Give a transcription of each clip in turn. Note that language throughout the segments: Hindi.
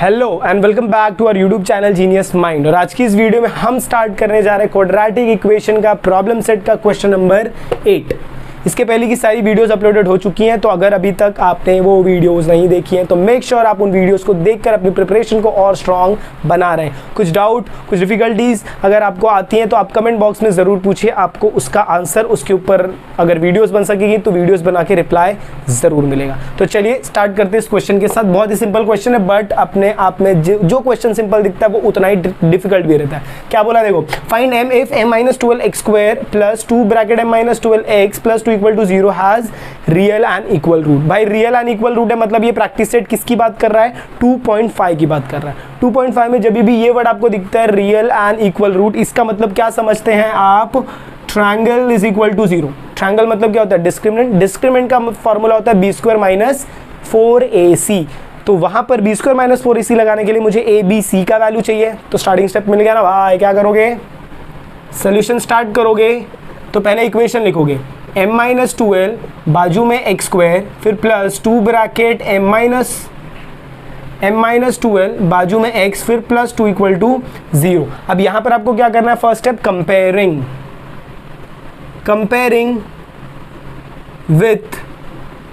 Hello and welcome back to our YouTube channel genius mind. और आज की इस वीडियो में हम स्टार्ट करने जा रहे हैं क्वाड्रेटिक इक्वेशन का प्रॉब्लम सेट का क्वेश्चन नंबर 8। इसके पहले की सारी वीडियोस अपलोडेड हो चुकी हैं, तो अगर अभी तक आपने वो वीडियोस नहीं देखी हैं तो मेक श्योर आप उन वीडियोस को देखकर अपनी प्रिपरेशन को और स्ट्रांग बना रहे हैं। कुछ डाउट, कुछ डिफिकल्टीज अगर आपको आती हैं तो आप कमेंट बॉक्स में ज़रूर पूछिए, आपको उसका आंसर उसके ऊपर अगर वीडियोस बन सकेगी तो वीडियोस बना के रिप्लाई ज़रूर मिलेगा। तो चलिए स्टार्ट करते हैं इस क्वेश्चन के साथ। बहुत ही सिंपल क्वेश्चन है, बट अपने आप में जो क्वेश्चन सिंपल दिखता है वो उतना ही डिफिकल्ट भी रहता है। क्या बोला देखो, find m if m-12x² plus 2 bracket m-12x plus 2 equal to 0 has real and equal root. भाई रियल एंड इक्वल रूट है, मतलब ये प्रैक्टिस सेट किसकी बात कर रहा है, 2.5 की बात कर रहा है। 2.5 में जब भी ये वर्ड आपको दिखता है रियल एंड इक्वल रूट, इसका मतलब क्या समझते हैं आप, triangle is equal to 0। Triangle मतलब क्या होता है, डिस्क्रिमिनेंट। डिस्क्रिमिनेंट का फॉर्मूला होता है b² माइनस 4ac। तो वहां पर b² माइनस 4ac लगाने के लिए मुझे abc का वैल्यू चाहिए। तो स्टार्टिंग स्टेप मिल गया ना भाई, क्या करोगे, सोल्यूशन स्टार्ट करोगे। तो पहले इक्वेशन लिखोगे m-12 बाजू में x², फिर प्लस 2 ब्रैकेट m-12 बाजू में x, फिर प्लस 2 इक्वल टू 0। अब यहां पर आपको क्या करना है, first step comparing with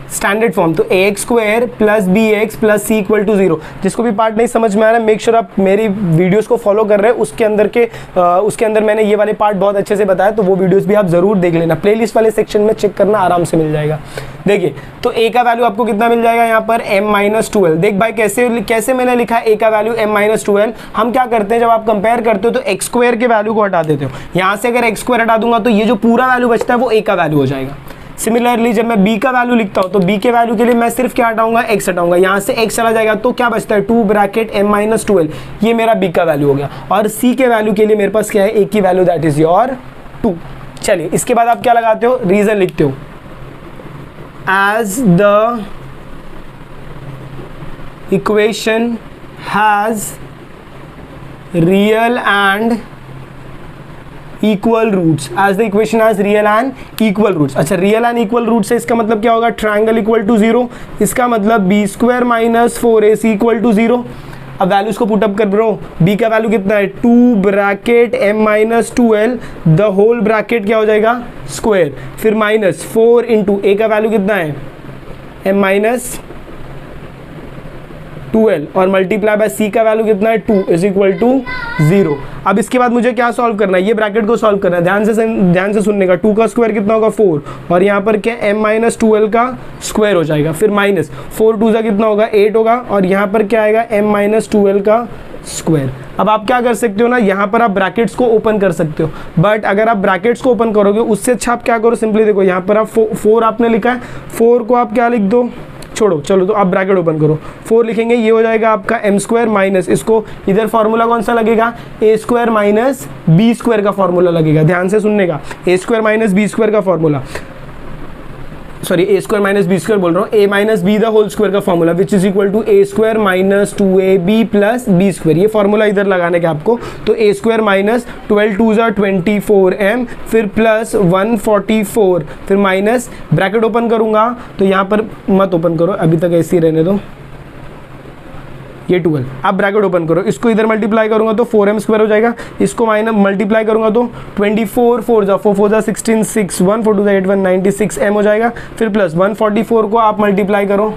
standard form. तो ax² plus bx plus c equal to 0। जिसको भी पार्ट नहीं समझ में आ रहा है, मेक श्योर आप मेरी वीडियोस को फॉलो कर रहे हैं। उसके अंदर मैंने ये वाले पार्ट बहुत अच्छे से बताया, तो वो वीडियोस भी आप जरूर देख लेना। प्लेलिस्ट वाले सेक्शन में चेक करना, आराम से मिल जाएगा। देखिए तो a का वैल्यू आपको कितना मिल जाएगा यहाँ पर, m-12। देख भाई कैसे मैंने लिखा है a का वैल्यू m-12। हम क्या करते हैं, जब आप कंपेयर करते हो तो x² के वैल्यू को हटा देते हो। यहाँ से अगर x² हटा दूंगा तो ये जो पूरा वैल्यू बचता है वो a का वैल्यू हो जाएगा। सिमिलरली जब मैं b का वैल्यू लिखता हूं तो b के वैल्यू के लिए मैं सिर्फ क्या हटाऊंगा, x हटाऊंगा। यहां से x चला जाएगा तो क्या बचता है, 2 ब्रैकेट m-12। ये मेरा b का वैल्यू हो गया। और c के वैल्यू के लिए मेरे पास क्या है, a की वैल्यू, दैट इज योर 2। चलिए इसके बाद आप क्या लगाते हो, रीजन लिखते हो, as the equation has real and equal roots, as the equation has real and equal roots. अच्छा, रियल एंड इक्वल रूट्स से इसका मतलब क्या होगा, ट्रायंगल इक्वल टू 0। इसका मतलब b² minus 4ac equal to 0। अब वैल्यूज को पुटअप कर ब्रो, b का वैल्यू कितना है, 2 bracket m-12 the whole bracket क्या हो जाएगा, स्क्वायर, फिर माइनस 4 इंटू a का वैल्यू कितना है, m-12 और मल्टीप्लाई बाय c का वैल्यू कितना है, 2 इज इक्वल टू 0। अब इसके बाद मुझे क्या सॉल्व करना है, ये ब्रैकेट को सॉल्व करना है। ध्यान से सुनने का, 2 का स्क्वायर कितना होगा, 4, और यहाँ पर क्या m-12 का स्क्वायर हो जाएगा, फिर माइनस 4 2 कितना होगा, 8 होगा, और यहाँ पर क्या आएगा, m-12 का स्क्वायर। अब आप क्या कर सकते हो ना, यहाँ पर आप ब्रैकेट्स को ओपन कर सकते हो, बट अगर आप ब्रैकेट्स को ओपन करोगे उससे अच्छा आप क्या करो, सिंपली देखो यहाँ पर आप 4 आपने लिखा है, 4 को आप क्या लिख दो, छोड़ो, चलो तो आप ब्रैकेट ओपन करो, 4 लिखेंगे, ये हो जाएगा आपका m² माइनस, इसको इधर फॉर्मूला कौन सा लगेगा, a² माइनस b² का फॉर्मूला लगेगा। ध्यान से सुनने का, a² माइनस b² का formula, sorry a² minus b² बोल रहा हूँ, a minus b the whole square का formula, which is equal to a² minus 2ab plus b²। ये फॉर्मूला इधर लगाने का आपको, तो a² माइनस 12 2 24m, फिर प्लस 144, फिर माइनस ब्रैकेट ओपन करूंगा, तो यहाँ पर मत ओपन करो, अभी तक ऐसे ही रहने दो, ये 12। आप ब्रैकेट ओपन करो, इसको इधर मल्टीप्लाई करूंगा तो 4m² हो जाएगा, इसको माइनस मल्टीप्लाई करूंगा तो 24 4 4 16 6 1 4 2 8 1 96m हो जाएगा, फिर प्लस 144 को आप मल्टीप्लाई करो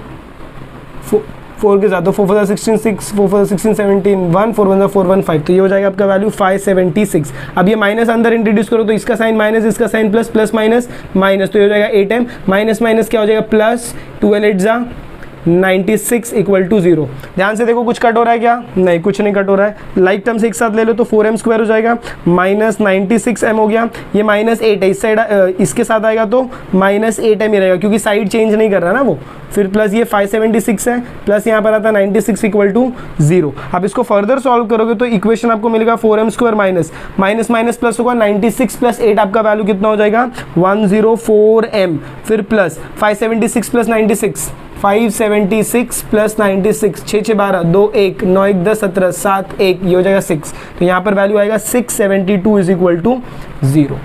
4 के साथ, तो 4 16 6 4 16 17 1 4 1 4 1 5, तो ये हो जाएगा आपका वैल्यू 576। अब ये माइनस अंदर इंट्रोड्यूस करो तो इसका साइन माइनस, इसका sign plus, plus minus minus, तो ये हो जाएगा 8m, माइनस माइनस क्या हो जाएगा, प्लस 12 8 जा 96 इक्वल टू 0। ध्यान से देखो, कुछ कट हो रहा है क्या, नहीं कुछ नहीं कट हो रहा है। लाइक टर्म्स एक साथ ले लो तो 4m² हो जाएगा, माइनस 96m हो गया, ये माइनस 8 है, इस साइड इसके साथ आएगा तो माइनस 8m ही रहेगा, क्योंकि साइड चेंज नहीं कर रहा ना वो। फिर प्लस ये 576 है, प्लस यहाँ पर आता है 96 इक्वल टू 0। अब इसको फर्दर सॉल्व करोगे तो इक्वेशन आपको मिलेगा 4m² minus minus minus plus होगा, 96 प्लस 8 आपका वैल्यू कितना हो जाएगा, 104m, फिर प्लस 576 प्लस 96 576 प्लस 96, 6 6 12 2 1 9 1 10 17 7 1, ये हो जाएगा 6। तो यहाँ पर वैल्यू आएगा 672 इज इक्वल टू 0।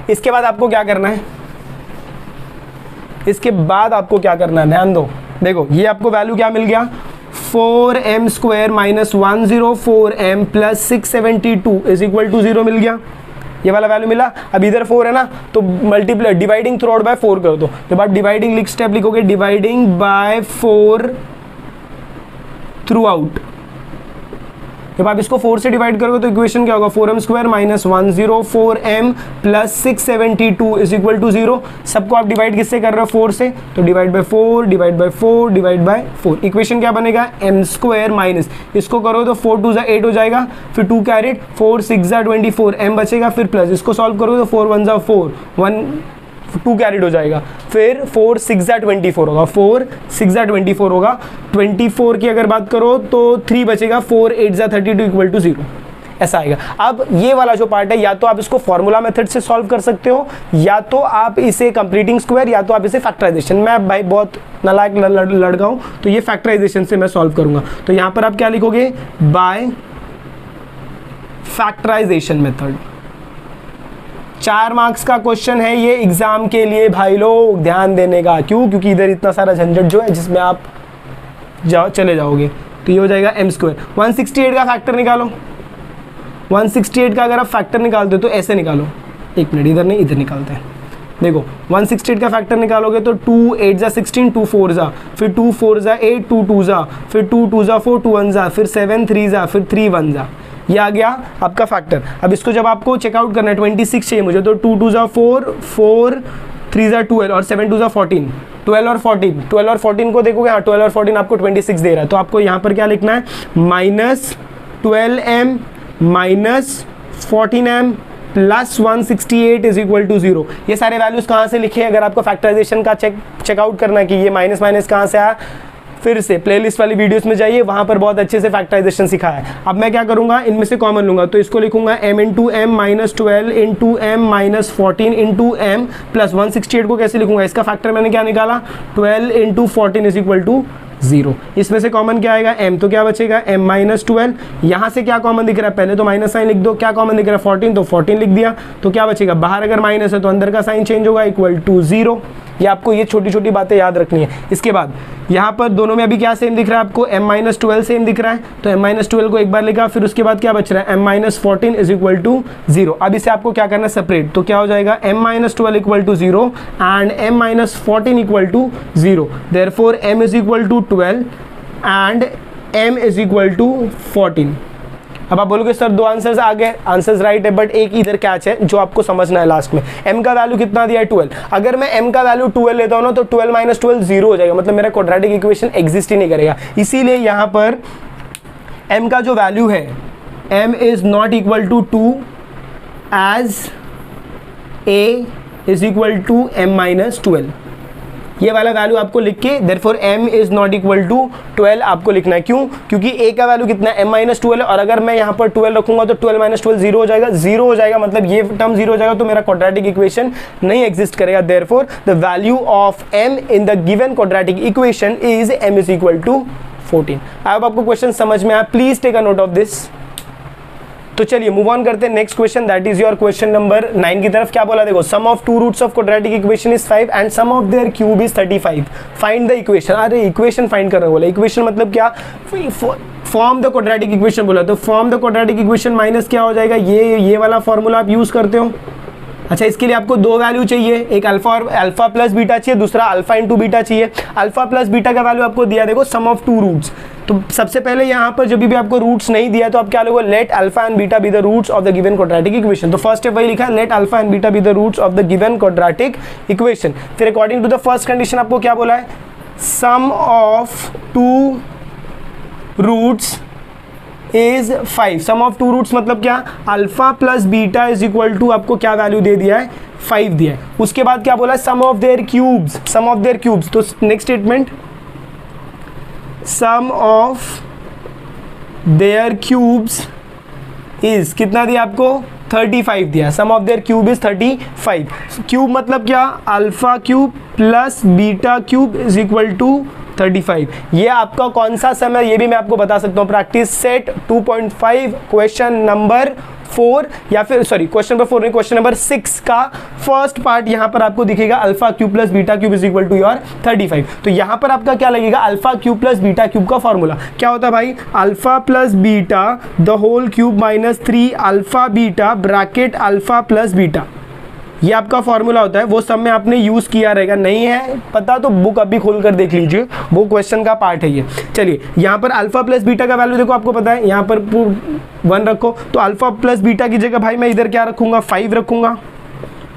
इसके बाद आपको क्या करना है, इसके बाद आपको क्या करना है, ध्यान दो, देखो ये आपको वैल्यू क्या मिल गया, 4m square minus 104m plus 672 is equal to 0 मिल गया, ये वाला वैल्यू मिला। अब इधर 4 है ना, तो multiply dividing through out by 4 कर दो। जब आप डिवाइडिंग स्टेप लिखोगे डिवाइडिंग बाय 4 थ्रू आउट, जब आप इसको 4 से डिवाइड करोगे तो इक्वेशन क्या होगा, 4m square minus 104m plus 672 is equal to 0। सबको आप डिवाइड किससे कर रहे हो, 4 से, तो divide by 4 divide by 4 divide by 4। Equation क्या बनेगा, m स्क्वायर माइनस, इसको करो तो 4 2 8 हो जाएगा, फिर 2 कैरेट 4 6 24 m बचेगा, फिर प्लस इसको सॉल्व करोगे तो 4 1 4 1 2 कैरेट हो जाएगा, फिर 4 6 24 होगा, 4 6 24 होगा। 24 की अगर बात करो तो 3 बचेगा, 4 8 32 इक्वल टू 0, ऐसा आएगा। अब ये वाला जो पार्ट है, या तो आप इसको फॉर्मूला मेथड से सॉल्व कर सकते हो, या तो आप इसे कंप्लीटिंग स्क्वायर, या तो आप इसे फैक्टराइजेशन। मैं भाई बहुत नालायक लड़का हूँ, तो ये फैक्टराइजेशन से मैं सॉल्व करूँगा। तो यहाँ पर आप क्या लिखोगे, बाय फैक्टराइजेशन मेथड। 4 मार्क्स का क्वेश्चन है ये एग्जाम के लिए भाई लोग, ध्यान देने का। क्यों, क्योंकि इधर इतना सारा झंझट जो है जिसमें आप चले जाओगे। तो ये हो जाएगा m स्क्वायर। 168 का फैक्टर निकालो, 168 का अगर आप फैक्टर निकालते हो तो ऐसे निकालो, एक मिनट, इधर नहीं इधर निकालते हैं। देखो 168 का फैक्टर निकालोगे तो 2 8 जा 16, 2 4 जा, फिर 2 4 जा 8, 2 2 जा, फिर 2 2 जा 4, 2 1 जा, फिर 7 3 जा, फिर 3 1 जा। ये आ गया आपका फैक्टर। अब इसको जब आपको चेकआउट करना है, 26 चाहिए मुझे, तो 2 2 जा 4, 4 3 जा 12 और 7 2 जा 14, 12 और 14, 12 और 14 को देखोगे, हाँ 12 और 14 आपको 26 दे रहा है। तो आपको यहाँ पर क्या लिखना है, minus 12m minus 14m plus 168 is equal to 0। ये सारे वैल्यूज कहाँ से लिखे, अगर आपको फैक्टराइजेशन का चेकआउट करना है कि ये माइनस माइनस कहाँ से आया, फिर से प्लेलिस्ट वाली वीडियोस में जाइए, वहां पर बहुत अच्छे से फैक्टराइजेशन सिखाया है। अब मैं क्या करूंगा, इनमें से कॉमन लूंगा, तो इसको लिखूंगा m into M minus 12 into M minus 14 into M plus 168 को कैसे लिखूंगा, इसका फैक्टर मैंने क्या निकाला, 12 इंटू 14 इज इक्वल टू 0। इसमें से कॉमन क्या आएगा, m, तो क्या बचेगा m माइनस 12। यहाँ से क्या कॉमन दिख रहा है, पहले तो माइनस साइन लिख दो, क्या कॉमन दिख रहा है 14, तो 14 लिख दिया। तो क्या बचेगा, बाहर अगर माइनस है तो अंदर का साइन चेंज होगा, इक्वल टू 0। ये आपको ये छोटी छोटी बातें याद रखनी है। इसके बाद यहाँ पर दोनों में अभी क्या सेम दिख रहा है आपको, m माइनस 12 सेम दिख रहा है, तो m माइनस 12 को एक बार लिखा, फिर उसके बाद क्या बच रहा है, m minus 14 is equal to 0। अब इसे आपको क्या करना है, सेपरेट, तो क्या हो जाएगा, m minus 12 equal to 0 and m minus 14 equal to 0। Therefore m is equal to 12 and m is equal to 14। अब आप बोलोगे सर 2 आंसर्स आ गए, आंसर्स राइट है, बट एक इधर कैच है जो आपको समझना है लास्ट में। m का वैल्यू कितना दिया है, 12। अगर मैं m का वैल्यू 12 लेता हूँ ना, तो 12 माइनस 12 0 हो जाएगा, मतलब मेरा क्वाड्रेटिक इक्वेशन एग्जिस्ट ही नहीं करेगा। इसीलिए यहाँ पर m का जो वैल्यू है, m is not equal to 2 as a is equal to m minus 12। ये वाला वैल्यू आपको लिख के therefore m is not equal to 12 आपको लिखना है। क्यों, क्योंकि a का वैल्यू कितना है, m माइनस 12 है, और अगर मैं यहाँ पर 12 रखूंगा तो 12 माइनस 12 0 हो जाएगा, 0 हो जाएगा, मतलब ये टर्म 0 हो जाएगा, तो मेरा क्वाड्रेटिक इक्वेशन नहीं एग्जिस्ट करेगा। Therefore the value of m in the given quadratic equation is m is equal to 14। अब आपको क्वेश्चन समझ में आया, please take a note of this. तो चलिए मूव ऑन करते हैं next question, that is your question number 9 की तरफ। क्या बोला, देखो sum of 2 roots of quadratic equation is 5 and sum of their cube is 35। Find the equation. अरे इक्वेशन फाइंड करने बोला, इक्वेशन मतलब क्या, फॉर्म द क्वाड्रेटिक इक्वेशन बोला, तो form the quadratic equation minus क्या हो जाएगा, ये वाला फॉर्मूला आप यूज करते हो। अच्छा, इसके लिए आपको 2 वैल्यू चाहिए, एक अल्फा और अल्फा प्लस बीटा चाहिए, दूसरा अल्फा इंटू बीटा चाहिए। अल्फा प्लस बीटा का वैल्यू आपको दिया, देखो सम ऑफ 2 रूट्स। तो सबसे पहले यहाँ पर जब भी आपको रूट्स नहीं दिया तो आप क्या लोगे, let alpha and beta be the roots of the given quadratic equation. तो फर्स्ट स्टेप वही लिखा है, let alpha and beta be the roots of the given quadratic equation. फिर according to the first condition आपको क्या बोला है, sum of 2 roots is 5। Sum of 2 roots मतलब क्या, alpha plus beta is equal to आपको क्या वैल्यू दे दिया है, 5 दिया है। उसके बाद क्या बोला, sum of their cubes, sum of their cubes. तो next statement, sum of their cubes is कितना दिया आपको, 35 दिया। Sum of their cube is 35। Cube मतलब क्या, alpha cube plus beta cube is equal to 35। ये आपका कौन सा सम है, ये भी मैं आपको बता सकता हूँ, प्रैक्टिस सेट 2.5 क्वेश्चन नंबर 4 या फिर सॉरी क्वेश्चन नंबर 4 नहीं, क्वेश्चन नंबर 6 का फर्स्ट पार्ट यहाँ पर आपको दिखेगा alpha cube plus beta cube is equal to your 35। तो यहाँ पर आपका क्या लगेगा, alpha cube plus beta cube का फॉर्मूला क्या होता है भाई, alpha plus beta the whole cube minus 3 alpha beta bracket alpha plus beta, ये आपका फॉर्मूला होता है। वो सब में आपने यूज किया रहेगा, नहीं है पता तो बुक अभी खोल कर देख लीजिए, वो क्वेश्चन का पार्ट है ये। चलिए यहाँ पर अल्फा प्लस बीटा का वैल्यू देखो, आपको पता है यहाँ पर 1 रखो, तो अल्फा प्लस बीटा की जगह भाई मैं इधर क्या रखूंगा, 5 रखूंगा,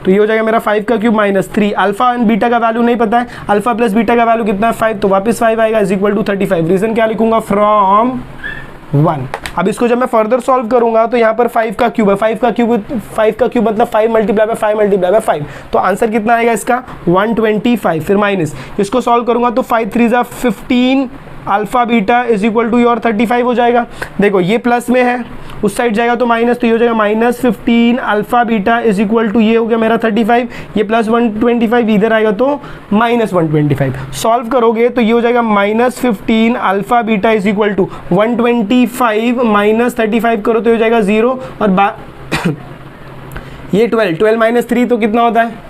तो ये हो जाएगा मेरा 5 का cube minus 3। Alpha and beta का वैल्यू नहीं पता है, अल्फा प्लस बीटा का वैल्यू कितना है 5, तो वापस 5 आएगा इज इक्वल टू 35। रीजन क्या लिखूंगा, फ्रॉम 1। अब इसको जब मैं फर्दर सॉल्व करूंगा तो यहाँ पर 5 का क्यूब है, 5 का क्यूब मतलब 5 मल्टीप्लाई बाय 5 मल्टीप्लाई बाय 5, तो आंसर कितना आएगा इसका 125। फिर माइनस इसको सॉल्व करूंगा तो 5 3 जा 15 alpha beta is equal to your 35 हो जाएगा। देखो ये प्लस में है, उस साइड जाएगा तो माइनस, तो ये हो जाएगा minus 15 alpha beta is equal to, ये हो गया मेरा 35, ये प्लस 125 इधर आएगा तो माइनस 125। सॉल्व करोगे तो ये हो जाएगा minus 15 alpha beta is equal to 125 minus 35 करो तो हो जाएगा 0, और ये 12 माइनस 3 तो कितना होता है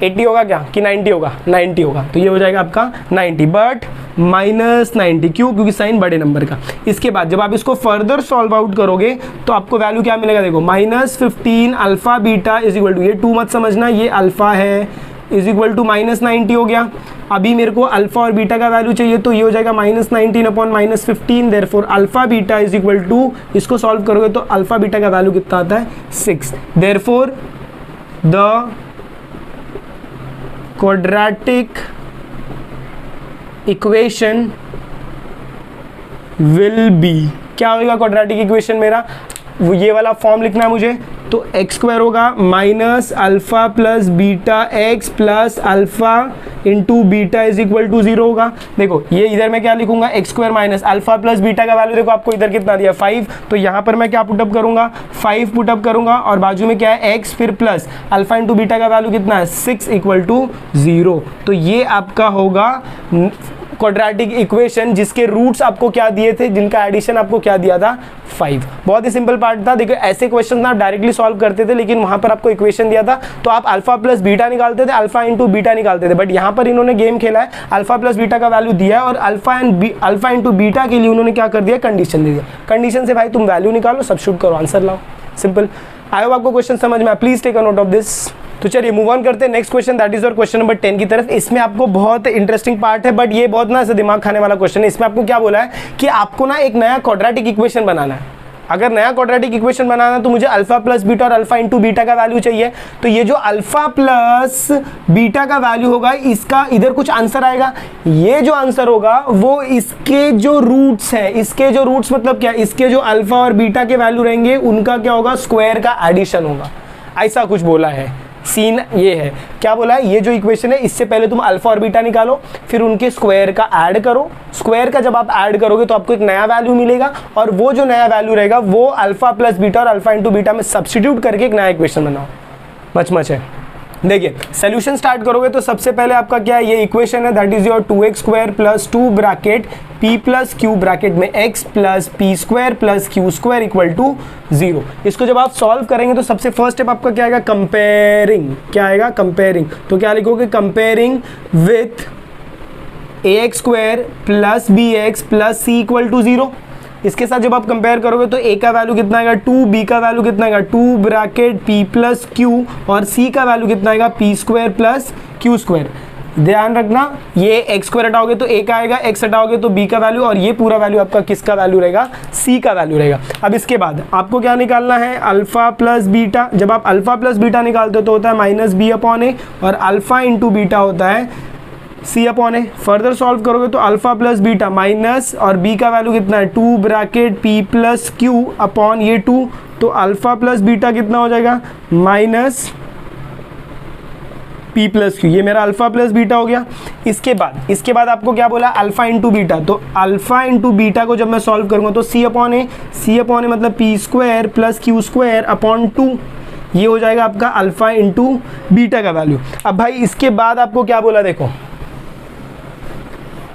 80 होगा क्या कि 90 होगा, 90 होगा, तो ये हो जाएगा आपका 90, बट माइनस 90 क्यों, क्योंकि साइन बड़े नंबर का। इसके बाद जब आप इसको फर्दर सॉल्व आउट करोगे तो आपको वैल्यू क्या मिलेगा, देखो minus 15 alpha beta is equal to, ये 2 मत समझना, ये अल्फा है, इज इक्वल टू माइनस 90 हो गया। अभी मेरे को अल्फा और बीटा का वैल्यू चाहिए, तो ये हो जाएगा minus 19 upon minus 15, therefore alpha beta is equal to, इसको सॉल्व करोगे तो अल्फा बीटा का वैल्यू कितना आता है 6। Therefore the quadratic equation will be, क्या होगा क्वाड्रेटिक इक्वेशन मेरा, वो ये वाला फॉर्म लिखना है मुझे, तो एक्स स्क्वायर होगा minus alpha plus beta x plus alpha into beta is equal to 0 होगा। देखो ये इधर मैं क्या लिखूंगा, x square minus alpha plus beta का वैल्यू देखो आपको इधर कितना दिया 5, तो यहाँ पर मैं क्या पुटअप करूंगा 5 पुटअप करूंगा, और बाजू में क्या है एक्स, फिर प्लस अल्फा इंटू बीटा का वैल्यू कितना है 6 इक्वल टू 0। तो ये आपका होगा क्वाड्रेटिक इक्वेशन जिसके रूट्स आपको क्या दिए थे, जिनका एडिशन आपको क्या दिया था 5। बहुत ही सिंपल पार्ट था। देखो ऐसे क्वेश्चन ना आप डायरेक्टली सॉल्व करते थे, लेकिन वहां पर आपको इक्वेशन दिया था तो आप अल्फा प्लस बीटा निकालते थे, अल्फा इंटू बीटा निकालते थे, बट यहाँ पर इन्होंने गेम खेला है, अल्फा प्लस बीटा का वैल्यू दिया है और अल्फा इंटू बीटा के लिए उन्होंने क्या कर दिया, कंडीशन दे दिया। कंडीशन से भाई तुम वैल्यू निकालो, सब्स्टिट्यूट करो, आंसर लाओ, सिंपल। आई होप आपको क्वेश्चन समझ में, please take a note of this. तो चलिए मूव ऑन करते हैं next question, that is your question number 10 की तरफ। इसमें आपको बहुत इंटरेस्टिंग पार्ट है, बट ये बहुत ना ऐसे दिमाग खाने वाला क्वेश्चन है। इसमें आपको क्या बोला है कि आपको ना एक नया क्वाड्रेटिक इक्वेशन बनाना है। अगर नया क्वाड्रेटिक इक्वेशन बनाना तो मुझे अल्फा प्लस बीटा और अल्फा इंटू बीटा का वैल्यू चाहिए। तो ये जो अल्फा प्लस बीटा का वैल्यू होगा, इसका इधर कुछ आंसर आएगा, ये जो आंसर होगा वो इसके जो रूट्स है, इसके जो रूट्स मतलब क्या, इसके जो अल्फा और बीटा के वैल्यू रहेंगे उनका क्या होगा, स्क्वायर का एडिशन होगा, ऐसा कुछ बोला है। सीन ये है, क्या बोला है, ये जो इक्वेशन है इससे पहले तुम अल्फा और बीटा निकालो, फिर उनके स्क्वायर का ऐड करो। स्क्वायर का जब आप ऐड करोगे तो आपको एक नया वैल्यू मिलेगा, और वो जो नया वैल्यू रहेगा वो अल्फा प्लस बीटा और अल्फा इंटू बीटा में सब्स्टिट्यूट करके एक नया इक्वेशन बनाओ। मच है। देखिए सोल्यूशन स्टार्ट करोगे तो सबसे पहले आपका क्या है, ये इक्वेशन है, that is your 2x square plus 2 bracket p plus q bracket में x plus p square plus q square equal to 0। इसको जब आप सॉल्व करेंगे तो सबसे फर्स्ट स्टेप आपका क्या आएगा, कंपेयरिंग। क्या आएगा, कंपेयरिंग। तो क्या लिखोगे, comparing with ax square plus bx plus c equal to 0। इसके साथ जब आप कंपेयर करोगे तो a का वैल्यू कितना आएगा 2, b का वैल्यू कितना आएगा 2 ब्रैकेट p प्लस q, और c का वैल्यू कितना आएगा p square plus q square. ध्यान रखना, ये x स्क्वायर हटाओगे तो a का आएगा, x हटाओगे तो b का वैल्यू, और ये पूरा वैल्यू आपका किसका वैल्यू रहेगा, c का वैल्यू रहेगा। अब इसके बाद आपको क्या निकालना है, अल्फा प्लस बीटा। जब आप अल्फा प्लस बीटा निकालते हो तो होता है माइनस b अपॉन a, और अल्फा इंटू बीटा होता है c अपॉन ए। फर्दर सॉल्व करोगे तो अल्फा प्लस बीटा माइनस, और b का वैल्यू कितना है 2 bracket p plus q upon ये 2, तो अल्फा प्लस बीटा कितना हो जाएगा, माइनस p प्लस q। ये मेरा अल्फा प्लस बीटा हो गया। इसके बाद आपको क्या बोला, अल्फा इंटू बीटा। तो अल्फा इंटू बीटा को जब मैं सॉल्व करूंगा तो c अपॉन ए मतलब p square plus q square upon 2, ये हो जाएगा आपका अल्फा इंटू बीटा का वैल्यू। अब भाई इसके बाद आपको क्या बोला, देखो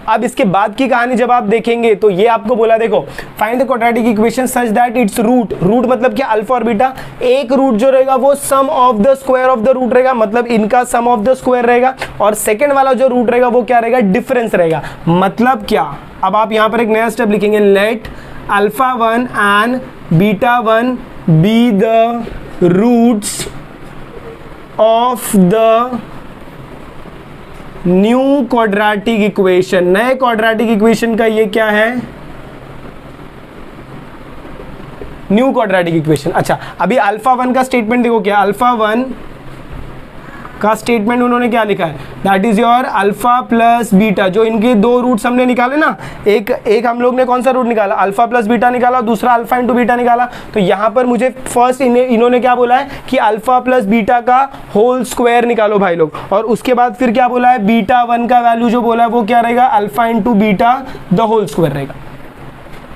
अब इसके बाद की कहानी जब आप देखेंगे तो ये आपको बोला, देखो find the quadratic equation such that its root, root मतलब क्या, अल्फा और बीटा, एक रूट जो रहेगा वो sum of the square of the root रहेगा, मतलब इनका सम ऑफ द स्क्वायर रहेगा, और सेकंड वाला जो रूट रहेगा वो क्या रहेगा, डिफरेंस रहेगा। मतलब क्या, अब आप यहां पर एक नया स्टेप लिखेंगे, let alpha 1 and beta 1 be the roots of the new quadratic equation. नए क्वाड्रेटिक इक्वेशन का ये क्या है, न्यू क्वाड्रेटिक इक्वेशन। अच्छा, अभी अल्फा 1 का स्टेटमेंट देखो क्या, अल्फा 1 का स्टेटमेंट उन्होंने क्या लिखा है, that is your alpha plus beta, जो इनके दो रूट्स हमने निकाले ना, एक हम लोग ने कौन सा रूट निकाला, अल्फा प्लस बीटा निकाला, दूसरा अल्फा इंटू बीटा निकाला। तो यहाँ पर मुझे फर्स्ट इन्होंने क्या बोला है कि अल्फा प्लस बीटा का होल स्क्वायर निकालो भाई लोग, और उसके बाद फिर क्या बोला है, बीटा 1 का वैल्यू जो बोला है वो क्या रहेगा, alpha into beta the whole square रहेगा,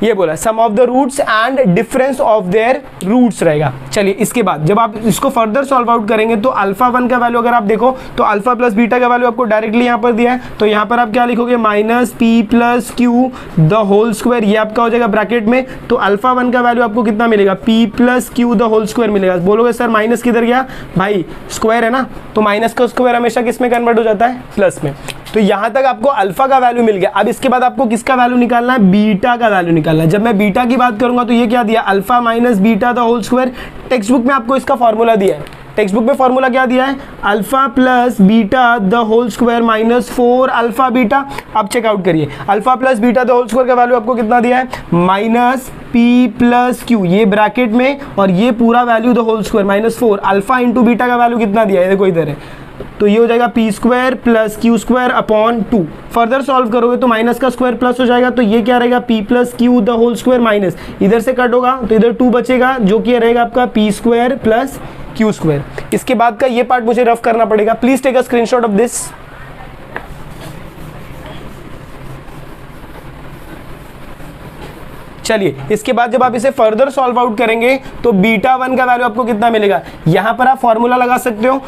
ये बोला sum of the roots and difference of their roots रहेगा। चलिए इसके बाद जब आप इसको फर्दर सॉल्व आउट करेंगे तो अल्फा 1 का वैल्यू अगर आप देखो तो अल्फा प्लस बीटा का वैल्यू आपको डायरेक्टली यहाँ पर दिया है, तो यहाँ पर आप क्या लिखोगे, minus p plus q the whole square, ये आपका हो जाएगा ब्रैकेट में। तो अल्फा 1 का वैल्यू आपको कितना मिलेगा, p plus q the whole square मिलेगा। बोलोगे सर माइनस किधर गया, भाई स्क्वायर है ना, तो माइनस का स्क्वायर हमेशा किस में कन्वर्ट हो जाता है, प्लस में। तो यहां तक आपको अल्फा का वैल्यू मिल गया। अब इसके बाद आपको किसका वैल्यू निकालना है, बीटा का वैल्यू निकालना है। जब मैं बीटा की बात करूंगा तो ये क्या दिया, alpha minus beta the whole square. Text book में आपको इसका फॉर्मूला दिया है, टेक्स्ट बुक में फॉर्मूला क्या दिया है, alpha plus beta the whole square minus 4 alpha beta. अब चेकआउट करिए, alpha plus beta the whole square का वैल्यू आपको कितना दिया है, माइनस पी प्लस क्यू, ये ब्रैकेट में, और ये पूरा value the whole square minus 4 alpha into beta का वैल्यू कितना दिया है, देखो इधर है, तो ये हो जाएगा P square plus q square upon 2। Further solve करोगे तो माइनस का स्क्वायर प्लस हो जाएगा, तो ये क्या रहेगा, p plus q the whole square minus, इधर से कट होगा तो इधर 2 बचेगा, जो कि रहेगा आपका p square plus q square. इसके बाद का ये पार्ट मुझे रफ करना पड़ेगा, please take a screenshot of this. चलिए इसके बाद जब आप इसे फर्दर सॉल्व आउट करेंगे तो बीटा 1 का वैल्यू आपको कितना मिलेगा, यहां पर आप फॉर्मूला लगा सकते हो,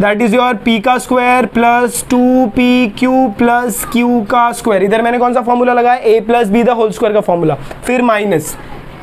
दैट इज योर पी का square plus 2pq plus Q का स्क्वायर। इधर मैंने कौन सा फॉर्मूला लगाया, A plus B the whole square का फॉर्मूला, फिर माइनस,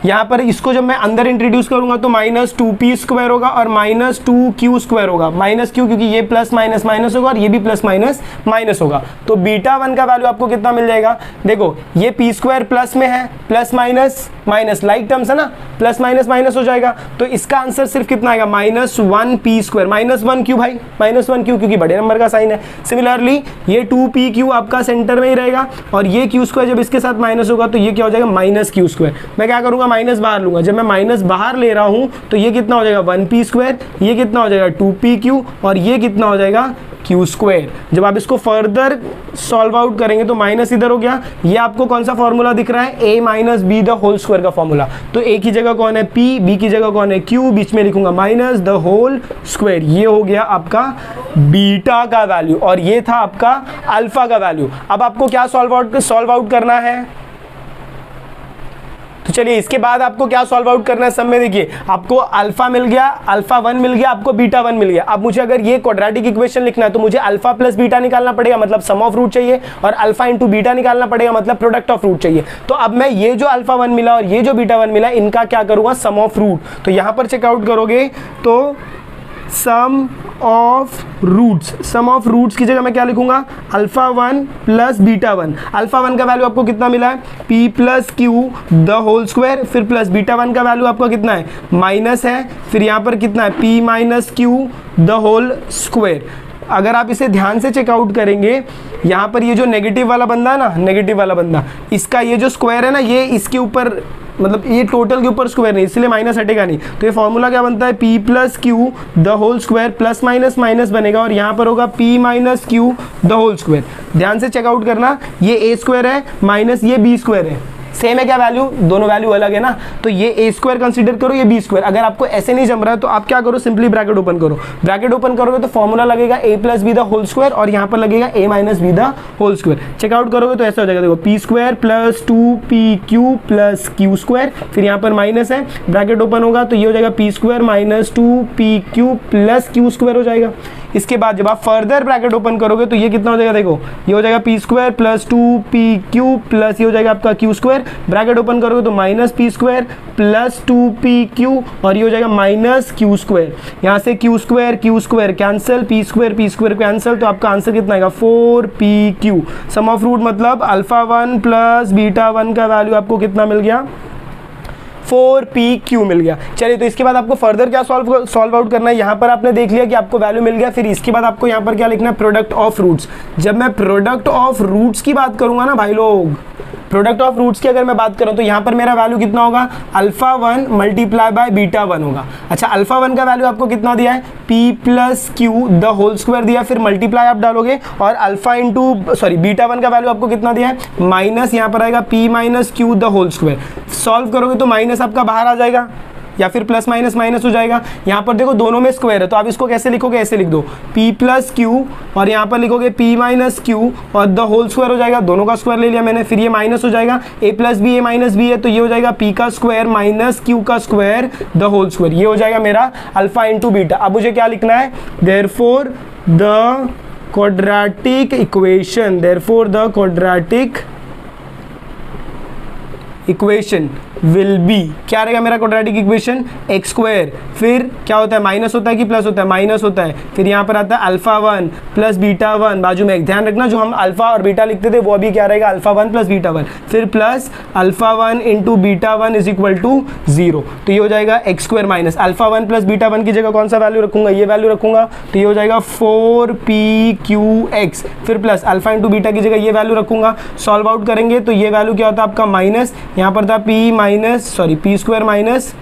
यहाँ पर इसको जब मैं अंदर इंट्रोड्यूस करूंगा तो माइनस 2p स्क्वायर होगा और माइनस 2q स्क्वायर होगा, माइनस क्यू क्योंकि ये प्लस माइनस माइनस होगा और ये भी प्लस माइनस माइनस होगा। तो बीटा 1 का वैल्यू आपको कितना मिल जाएगा, देखो ये p स्क्वायर प्लस में है, plus minus minus like terms है ना, प्लस माइनस माइनस हो जाएगा, तो इसका आंसर सिर्फ कितना आएगा, minus 1p square, minus 1 Q भाई, माइनस 1 क्यू क्योंकि बड़े नंबर का साइन है। सिमिलरली ये 2pq आपका सेंटर में ही रहेगा और ये क्यू स्क्वायर जब इसके साथ माइनस होगा तो ये क्या हो जाएगा, माइनस क्यू स्क्वायर। मैं क्या करूंगा, माइनस बाहर लूंगा, जब मैं माइनस बाहर ले रहा हूं तो ये कितना हो जाएगा 1p स्क्वायर, ये कितना हो जाएगा 2pq और ये कितना हो जाएगा क्यू स्क्वायर। जब आप इसको फर्दर सॉल्व आउट करेंगे तो माइनस इधर हो गया, ये आपको कौन सा फॉर्मूला दिख रहा है, a minus b the whole square का फॉर्मूला। तो a की जगह कौन है p, b की जगह कौन है q, बीच में लिखूंगा माइनस द होल स्क्वायर। ये हो गया आपका बीटा का वैल्यू और ये था आपका अल्फा का वैल्यू। अब आपको क्या सॉल्व आउट करना है, तो चलिए इसके बाद आपको क्या सॉल्व आउट करना है, सब में देखिए आपको अल्फा मिल गया, अल्फा 1 मिल गया, आपको बीटा 1 मिल गया। अब मुझे अगर ये क्वाड्रेटिक इक्वेशन लिखना है तो मुझे अल्फा प्लस बीटा निकालना पड़ेगा, मतलब सम ऑफ रूट चाहिए, और अल्फा इंटू बीटा निकालना पड़ेगा, मतलब प्रोडक्ट ऑफ रूट चाहिए। तो अब मैं ये जो अल्फा 1 मिला और ये जो बीटा 1 मिला इनका क्या करूंगा, सम ऑफ रूट। तो यहां पर चेकआउट करोगे तो sum of roots, sum of roots की जगह मैं क्या लिखूंगा, अल्फा 1 प्लस बीटा 1। अल्फा 1 का वैल्यू आपको कितना मिला है, p plus q the whole square, फिर प्लस बीटा 1 का वैल्यू आपका कितना है, माइनस है, फिर यहाँ पर कितना है p minus q the whole square. अगर आप इसे ध्यान से चेकआउट करेंगे, यहाँ पर ये जो नेगेटिव वाला बंदा है ना, नेगेटिव वाला बंदा, इसका ये जो स्क्वायर है ना, ये इसके ऊपर, मतलब ये टोटल के ऊपर स्क्वायर नहीं, इसलिए माइनस हटेगा नहीं। तो ये फॉर्मूला क्या बनता है, p plus q the whole square, plus minus minus बनेगा और यहाँ पर होगा p minus q the whole square. ध्यान से चेकआउट करना, ये a स्क्वायर है माइनस ये b स्क्वायर है, सेम है क्या वैल्यू, दोनों वैल्यू अलग है ना, तो ये a स्क्वायर कंसीडर करो, ये b स्क्वायर। अगर आपको ऐसे नहीं जम रहा है तो आप क्या करो, सिंपली ब्रैकेट ओपन करो, ब्रैकेट ओपन करोगे तो फॉर्मूला लगेगा a plus B the whole square और यहाँ पर लगेगा a minus b the whole square. Check out करोगे तो ऐसा हो जाएगा, देखो p square plus 2pq plus q square, फिर यहाँ पर माइनस है, ब्रैकेट ओपन होगा तो ये हो जाएगा p square minus 2pq plus q square हो जाएगा। इसके बाद जब आप फर्दर ब्रैकेट ओपन करोगे तो ये कितना हो जाएगा, देखो ये हो जाएगा P square plus 2pq plus ये हो जाएगा आपका क्यू स्क्वायर, ब्रैकेट ओपन करोगे तो minus P square plus 2pq और ये हो जाएगा माइनस क्यू स्क्वायर। यहाँ से Q square cancel, P square cancel, तो आपका आंसर कितना आएगा 4pq। सम ऑफ रूट मतलब अल्फा 1 प्लस बीटा 1 का वैल्यू आपको कितना मिल गया, 4pq मिल गया। चलिए तो इसके बाद आपको फर्दर क्या सॉल्व आउट करना है, यहाँ पर आपने देख लिया कि आपको वैल्यू मिल गया। फिर इसके बाद आपको यहाँ पर क्या लिखना है, प्रोडक्ट ऑफ रूट्स। जब मैं प्रोडक्ट ऑफ रूट्स की बात करूंगा ना भाई लोग, प्रोडक्ट ऑफ रूट्स की अगर मैं बात करूं तो यहाँ पर मेरा वैल्यू कितना होगा, अल्फा 1 मल्टीप्लाई बाय बीटा 1 होगा। अच्छा अल्फा 1 का वैल्यू आपको कितना दिया है, p plus q the whole square दिया, फिर मल्टीप्लाई आप डालोगे और अल्फा बीटा 1 का वैल्यू आपको कितना दिया है, माइनस यहाँ पर आएगा p minus q the whole square. Solve करोगे तो माइनस आपका बाहर आ जाएगा या फिर प्लस माइनस माइनस हो जाएगा। यहाँ पर देखो दोनों में स्क्वायर है तो आप इसको कैसे लिखोगे, ऐसे लिख दो p प्लस क्यू और यहाँ पर लिखोगे p माइनस क्यू और द होल स्क्वायर हो जाएगा, दोनों का स्क्वायर ले लिया मैंने, फिर ये माइनस हो जाएगा, a plus b a minus b है तो ये हो जाएगा p का स्क्वायर माइनस q का स्क्वायर द होल स्क्वायर, ये हो जाएगा मेरा अल्फा इंटू बीटा। अब मुझे क्या लिखना है, therefore the quadratic equation will be, क्या रहेगा मेरा क्वाड्रेटिक इक्वेशन, एक्स स्क्वायर, फिर क्या होता है माइनस होता है कि प्लस होता है, माइनस होता है, फिर यहाँ पर आता है अल्फा 1 प्लस बीटा 1, बाजू में एक ध्यान रखना जो हम अल्फा और बीटा लिखते थे वो अभी क्या रहेगा, अल्फा 1 प्लस बीटा 1, फिर plus alpha 1 into beta 1 is equal to 0, तो ये हो जाएगा x square minus alpha 1 plus beta 1 की जगह कौन सा वैल्यू रखूंगा, ये वैल्यू रखूंगा, तो ये हो जाएगा 4pqx, फिर प्लस अल्फा इंटू बीटा की जगह ये वैल्यू रखूंगा। सॉल्व आउट करेंगे तो ये वैल्यू क्या होता है आपका माइनस, यहाँ पर था P square minus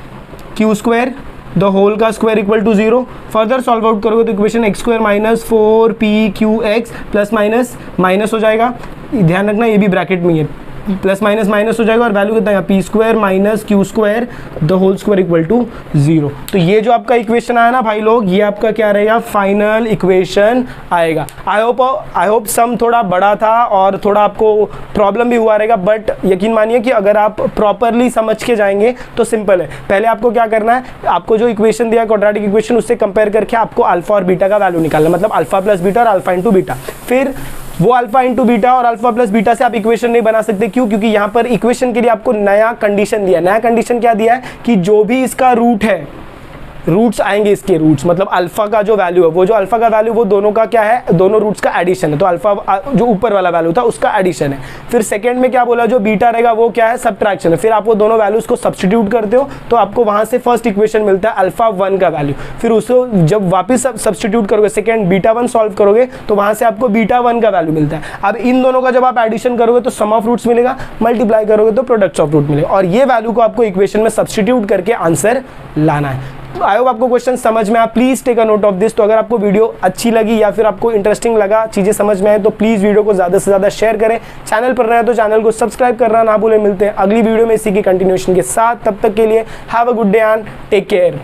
Q square the whole का square equal to 0। Further solve out करोगे तो equation X square minus 4pqx plus minus minus हो जाएगा, ध्यान रखना ये भी ब्रैकेट में है, प्लस माइनस माइनस हो जाएगा और वैल्यू कितना है, p square minus Q square the whole square equal to 0। तो ये जो आपका इक्वेशन आया ना भाई लोग, ये आपका क्या रहेगा, फाइनल इक्वेशन आएगा। आई होप सम थोड़ा बड़ा था और थोड़ा आपको प्रॉब्लम भी हुआ रहेगा, बट यकीन मानिए कि अगर आप प्रॉपरली समझ के जाएंगे तो सिंपल है। पहले आपको क्या करना है, आपको जो इक्वेशन दिया क्वाड्रेटिक इक्वेशन उससे कंपेयर करके आपको अल्फा और बीटा का वैल्यू निकालना, मतलब अल्फा प्लस बीटा और अल्फा इंटू बीटा। फिर वो अल्फा इंटू बीटा और अल्फा प्लस बीटा से आप इक्वेशन नहीं बना सकते, क्यों, क्योंकि यहाँ पर इक्वेशन के लिए आपको नया कंडीशन दिया। नया कंडीशन क्या दिया है कि जो भी इसका रूट है, रूट्स आएंगे इसके रूट्स, मतलब अल्फा का जो वैल्यू है, वो जो अल्फा का वैल्यू वो दोनों का क्या है, दोनों रूट्स का एडिशन है, तो अल्फा जो ऊपर वाला वैल्यू था उसका एडिशन है। फिर सेकंड में क्या बोला, जो बीटा रहेगा वो क्या है, सब्ट्रैक्शन है। फिर आप वो दोनों वैल्यूज को सब्स्टिट्यूट करते हो तो आपको वहां से फर्स्ट इक्वेशन मिलता है अल्फा 1 का वैल्यू। फिर उसको जब वापस सब्स्टिट्यूट करोगे, सेकंड बीटा 1 सॉल्व करोगे तो वहां से आपको बीटा 1 का वैल्यू मिलता है। अब इन दोनों का जब आप एडिशन करोगे तो सम ऑफ रूट्स मिलेगा, मल्टीप्लाई करोगे तो प्रोडक्ट ऑफ रूट मिलेगा, और ये वैल्यू को आपको इक्वेशन में सब्स्टिट्यूट करके आंसर लाना है। आई होप आपको क्वेश्चन समझ में आया, please take a note of this. तो अगर आपको वीडियो अच्छी लगी या फिर आपको इंटरेस्टिंग लगा, चीजें समझ में आए, तो प्लीज वीडियो को ज्यादा से ज्यादा शेयर करें। चैनल पर रहे तो चैनल को सब्सक्राइब करना ना भूलें। मिलते हैं अगली वीडियो में इसी की कंटिन्यूएशन के साथ, तब तक के लिए have a good day and take care.